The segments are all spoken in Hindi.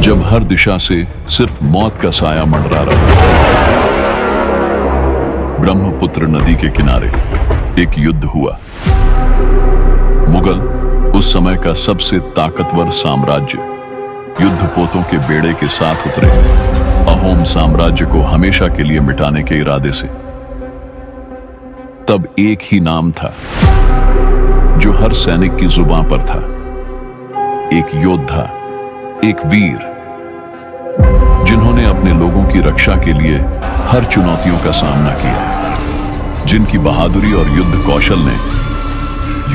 जब हर दिशा से सिर्फ मौत का साया मंडरा रहा था। ब्रह्मपुत्र नदी के किनारे एक युद्ध हुआ। मुगल, उस समय का सबसे ताकतवर साम्राज्य, युद्धपोतों के बेड़े के साथ उतरे अहोम साम्राज्य को हमेशा के लिए मिटाने के इरादे से। तब एक ही नाम था जो हर सैनिक की जुबान पर था, एक योद्धा, एक वीर, जिन्होंने अपने लोगों की रक्षा के लिए हर चुनौतियों का सामना किया, जिनकी बहादुरी और युद्ध कौशल ने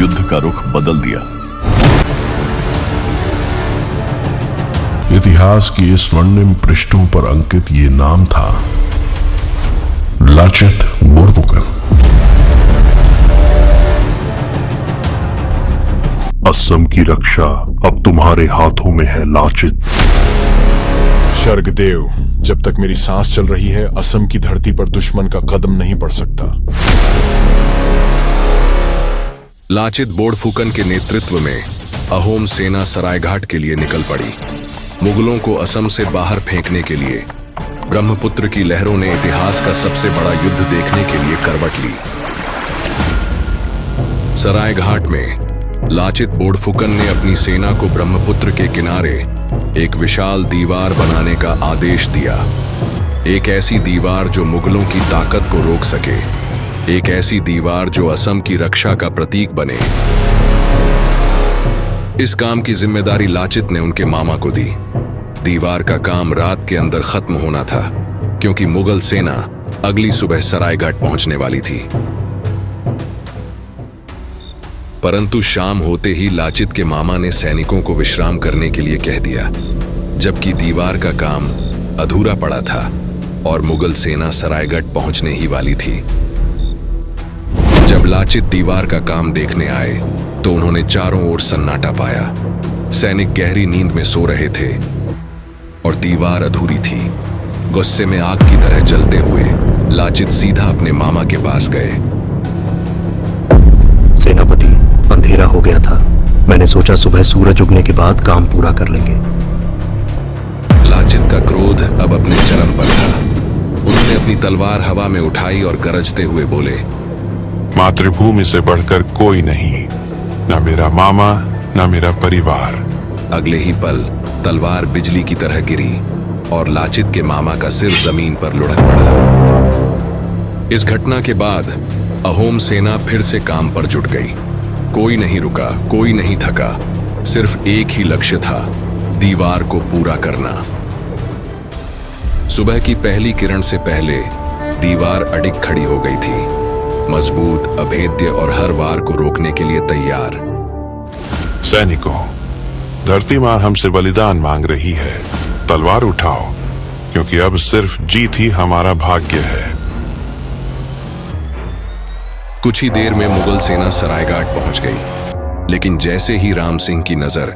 युद्ध का रुख बदल दिया। इतिहास की स्वर्णिम पृष्ठों पर अंकित ये नाम था लाचित बोरफुकन। असम की रक्षा अब तुम्हारे हाथों में है लाचित। शर्गदेव, जब तक मेरी सांस चल रही है असम की धरती पर दुश्मन का कदम नहीं पड़ सकता। लाचित बोरफुकन के नेतृत्व में अहोम सेना सरायघाट के लिए निकल पड़ी। मुगलों को असम से बाहर फेंकने के लिए ब्रह्मपुत्र की लहरों ने इतिहास का सबसे बड़ा युद्ध देखने के लिए करवट ली। सरायघाट में लाचित बोरफुकन ने अपनी सेना को ब्रह्मपुत्र के किनारे एक विशाल दीवार बनाने का आदेश दिया। एक ऐसी दीवार जो मुगलों की ताकत को रोक सके, एक ऐसी दीवार जो असम की रक्षा का प्रतीक बने। इस काम की जिम्मेदारी लाचित ने उनके मामा को दी। दीवार का काम रात के अंदर खत्म होना था, क्योंकि मुगल सेना अगली सुबह सरायघाट पहुंचने वाली थी। परंतु शाम होते ही लाचित के मामा ने सैनिकों को विश्राम करने के लिए कह दिया, जबकि दीवार का काम अधूरा पड़ा था और मुगल सेना सरायघाट पहुंचने ही वाली थी। जब लाचित दीवार का काम देखने आए तो उन्होंने चारों ओर सन्नाटा पाया। सैनिक गहरी नींद में सो रहे थे और दीवार अधूरी थी। गुस्से में आग की तरह जलते हुए लाचित सीधा अपने मामा के पास गए। सेनापति, अंधेरा हो गया था। मैंने सोचा सुबह सूरज उगने के बाद काम पूरा कर लेंगे। लाचित का क्रोध अब अपने चरम पर था। उसने अपनी तलवार हवा में उठाई और गरजते हुए बोले, मातृभूमि से बढ़कर कोई नहीं, ना मेरा मामा ना मेरा परिवार। अगले ही पल तलवार बिजली की तरह गिरी और लाचित के मामा का सिर जमीन पर लुढ़क पड़ा। इस घटना के बाद अहोम सेना फिर से काम पर जुट गई। कोई नहीं रुका, कोई नहीं थका। सिर्फ एक ही लक्ष्य था, दीवार को पूरा करना। सुबह की पहली किरण से पहले दीवार अडिग खड़ी हो गई थी, मजबूत, अभेद्य और हर वार को रोकने के लिए तैयार। सैनिकों, धरती मां हमसे बलिदान मांग रही है। तलवार उठाओ, क्योंकि अब सिर्फ जीत ही हमारा भाग्य है। कुछ ही देर में मुगल सेना सरायघाट पहुंच गई, लेकिन जैसे ही राम सिंह की नजर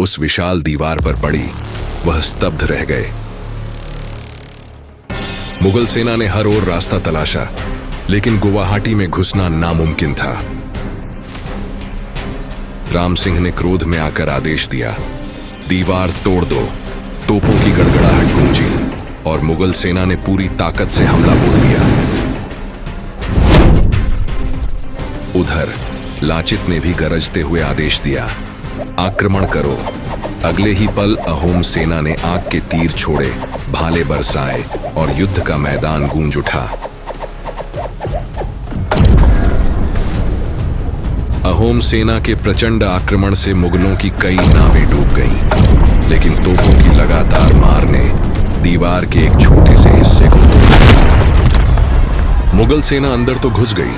उस विशाल दीवार पर पड़ी, वह स्तब्ध रह गए। मुगल सेना ने हर ओर रास्ता तलाशा, लेकिन गुवाहाटी में घुसना नामुमकिन था। राम सिंह ने क्रोध में आकर आदेश दिया, दीवार तोड़ दो। तोपों की गड़गड़ाहट गूंजी और मुगल सेना ने पूरी ताकत से हमला बोल दिया। उधर लाचित ने भी गरजते हुए आदेश दिया, आक्रमण करो। अगले ही पल अहोम सेना ने आग के तीर छोड़े, भाले बरसाए और युद्ध का मैदान गूंज उठा। अहोम सेना के प्रचंड आक्रमण से मुगलों की कई नावें डूब गईं, लेकिन तोपों की लगातार मार ने दीवार के एक छोटे से हिस्से को तोड़ दिया। मुगल सेना अंदर तो घुस गई,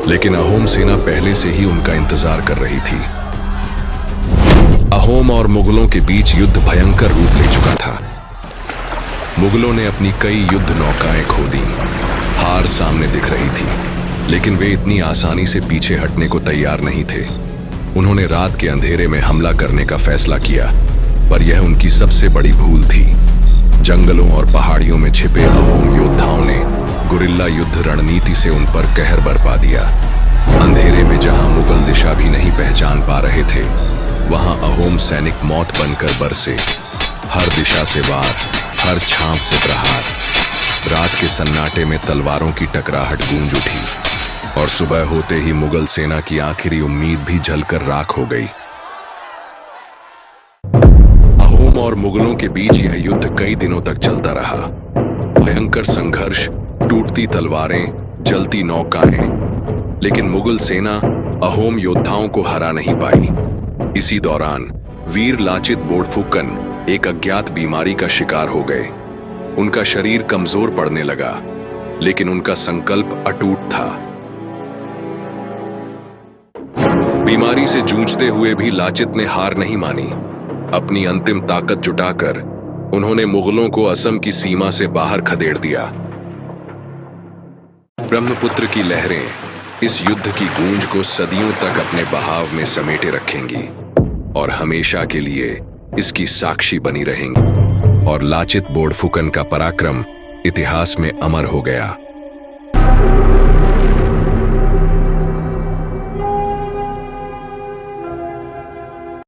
लेकिन अहोम सेना पहले से ही उनका इंतजार कर रही थी। अहोम और मुगलों के बीच युद्ध भयंकर रूप ले चुका था। मुगलों ने अपनी कई युद्ध नौकाएं खो दी। हार सामने दिख रही थी, लेकिन वे इतनी आसानी से पीछे हटने को तैयार नहीं थे। उन्होंने रात के अंधेरे में हमला करने का फैसला किया, पर यह उनकी सबसे बड़ी भूल थी। जंगलों और पहाड़ियों में छिपे अहोम योद्धाओं ने गुरिल्ला युद्ध रणनीति से उन पर कहर बरपा दिया। अंधेरे में जहां मुगल दिशा भी नहीं पहचान पा रहे थे, वहां अहोम सैनिक मौत बनकर बरसे। हर दिशा से वार, हर छांव से प्रहार। रात के सन्नाटे में तलवारों की टकराहट गूंज उठी और सुबह होते ही मुगल सेना की आखिरी उम्मीद भी जलकर राख हो गई। अहोम और मुगलों के बीच यह युद्ध कई दिनों तक चलता रहा। भयंकर संघर्ष, टूटती तलवारें, जलती नौकाएं, लेकिन मुगल सेना अहोम योद्धाओं को हरा नहीं पाई। इसी दौरान वीर लाचित बोड़फुकन एक अज्ञात बीमारी का शिकार हो गए। उनका शरीर कमजोर पड़ने लगा, लेकिन उनका संकल्प अटूट था। बीमारी से जूझते हुए भी लाचित ने हार नहीं मानी। अपनी अंतिम ताकत जुटाकर उन्होंने मुगलों को असम की सीमा से बाहर खदेड़ दिया। ब्रह्मपुत्र की लहरें इस युद्ध की गूंज को सदियों तक अपने बहाव में समेटे रखेंगी और हमेशा के लिए इसकी साक्षी बनी रहेंगी। और लाचित बोड़फुकन का पराक्रम इतिहास में अमर हो गया।